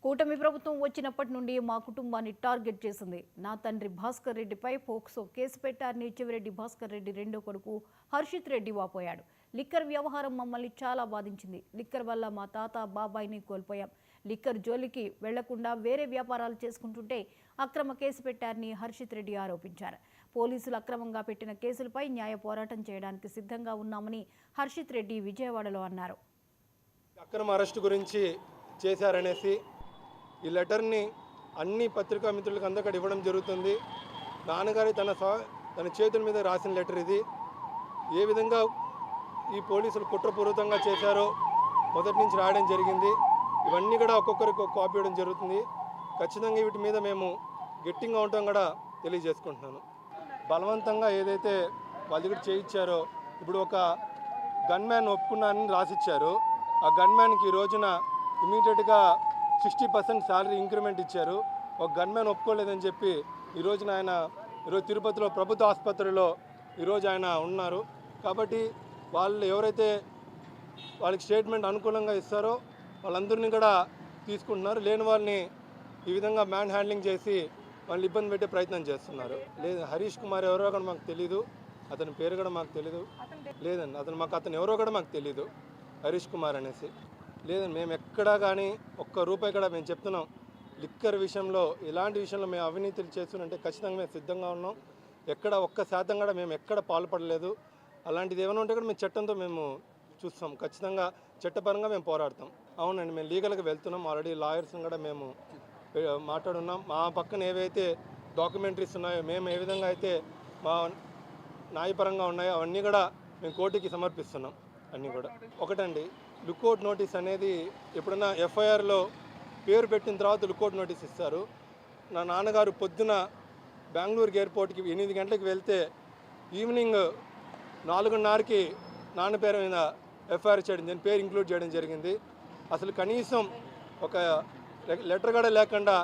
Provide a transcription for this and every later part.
కూటమి ప్రభుత్వం వచ్చినప్పటి నుండి మా కుటుంబాన్ని టార్గెట్ చేసింది. నా తండ్రి భాస్కర్ రెడ్డిపై పోక్సో కేసు పెట్టారని చివరెడ్డి భాస్కర్ రెడ్డి రెండో కొడుకు హర్షిత్ రెడ్డి వాపోయాడు. లిక్కర్ వ్యవహారం మమ్మల్ని చాలా బాధించింది. లిక్కర్ వల్ల మా తాత బాబాయిని కోల్పోయాం. లిక్కర్ జోలికి వెళ్లకుండా వేరే వ్యాపారాలు చేసుకుంటుంటే అక్రమ కేసు పెట్టారని హర్షిత్ రెడ్డి ఆరోపించారు. పోలీసులు అక్రమంగా పెట్టిన కేసులపై న్యాయ పోరాటం చేయడానికి సిద్ధంగా ఉన్నామని హర్షిత్ రెడ్డి విజయవాడలో అన్నారు. అక్రమ అరెస్టు గురించి చేశారనేసి ఈ లెటర్ని అన్ని పత్రికా మిత్రులకు అందరికీ ఇవ్వడం జరుగుతుంది. నాన్నగారి తన చేతుల మీద రాసిన లెటర్ ఇది. ఏ విధంగా ఈ పోలీసులు కుట్రపూర్వకంగా చేశారో మొదటి నుంచి రాయడం జరిగింది. ఇవన్నీ కూడా ఒక్కొక్కరికి ఒక కాపీ ఇవ్వడం జరుగుతుంది. ఖచ్చితంగా వీటి మీద మేము గట్టిగా ఉండటం కూడా తెలియజేసుకుంటున్నాను. బలవంతంగా ఏదైతే వాళ్ళ దగ్గర చేయించారో, ఇప్పుడు ఒక గన్మ్యాన్ ఒప్పుకున్నానని రాసిచ్చారు. ఆ గన్మ్యాన్కి ఈ రోజున ఇమీడియట్గా 60% శాలరీ ఇంక్రిమెంట్ ఇచ్చారు. ఒక గన్మ్యాన్ ఒప్పుకోలేదని చెప్పి ఈరోజు తిరుపతిలో ప్రభుత్వ ఆసుపత్రిలో ఈరోజు ఆయన ఉన్నారు. కాబట్టి వాళ్ళు ఎవరైతే వాళ్ళకి స్టేట్మెంట్ అనుకూలంగా ఇస్తారో వాళ్ళందరినీ కూడా తీసుకుంటున్నారు. లేని వాళ్ళని ఈ విధంగా మ్యాన్ హ్యాండ్లింగ్ చేసి వాళ్ళు ఇబ్బంది పెట్టే ప్రయత్నం చేస్తున్నారు. లేదు, హరీష్ కుమార్ ఎవరో కూడా మాకు తెలీదు. అతని పేరు కూడా మాకు తెలీదు. లేదండి, అతను ఎవరో కూడా మాకు తెలీదు. హరీష్ కుమార్ అనేసి లేదండి. మేము ఎక్కడా కానీ ఒక్క రూపాయి కూడా మేము చెప్తున్నాం. లిక్కర్ విషయంలో ఎలాంటి విషయంలో మేము అవినీతులు చేస్తున్నంటే ఖచ్చితంగా మేము సిద్ధంగా ఉన్నాం. ఎక్కడ 1% కూడా మేము ఎక్కడ పాల్పడలేదు. అలాంటిది ఏమైనా ఉంటే కూడా మేము చట్టంతో మేము చూస్తాం. ఖచ్చితంగా చట్టపరంగా మేము పోరాడతాం. అవునండి, మేము లీగల్గా వెళ్తున్నాం. ఆల్రెడీ లాయర్స్ని కూడా మేము మాట్లాడున్నాం. మా పక్కన ఏవైతే డాక్యుమెంటరీస్ ఉన్నాయో, మేము ఏ విధంగా అయితే మా న్యాయపరంగా ఉన్నాయో అవన్నీ కూడా మేము కోర్టుకి సమర్పిస్తున్నాం. అన్నీ కూడా ఒకటండి, లుకౌట్ నోటీస్ అనేది ఎప్పుడన్నా ఎఫ్ఐఆర్లో పేరు పెట్టిన తర్వాత లుకౌట్ నోటీస్ ఇస్తారు. నా నాన్నగారు పొద్దున బెంగళూరు ఎయిర్పోర్ట్కి 8 గంటలకు వెళ్తే ఈవినింగ్ 4:30కి నాన్న పేరు మీద ఎఫ్ఐఆర్ చేయడం, నేను పేరు ఇంక్లూడ్ చేయడం జరిగింది. అసలు కనీసం ఒక లెటర్ కూడా లేకుండా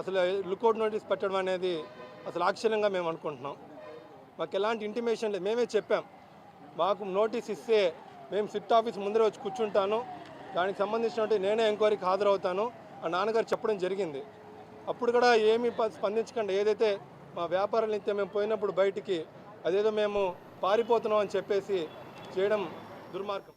అసలు లుకౌట్ నోటీస్ పెట్టడం అనేది అసలు ఆశ్చర్యంగా మేము అనుకుంటున్నాం. మాకు ఎలాంటి ఇంటిమేషన్ లేదు. మేమే చెప్పాం, మాకు నోటీస్ ఇస్తే మేము సిట్ ఆఫీస్ ముందరే వచ్చి కూర్చుంటాను, దానికి సంబంధించినట్టు నేనే ఎంక్వైరీకి హాజరవుతాను ఆ నాన్నగారు చెప్పడం జరిగింది. అప్పుడు కూడా ఏమీ స్పందించకుండా ఏదైతే మా వ్యాపారాలు అయితే మేము పోయినప్పుడు బయటికి అదేదో మేము పారిపోతున్నాం అని చెప్పేసి చేయడం దుర్మార్గం.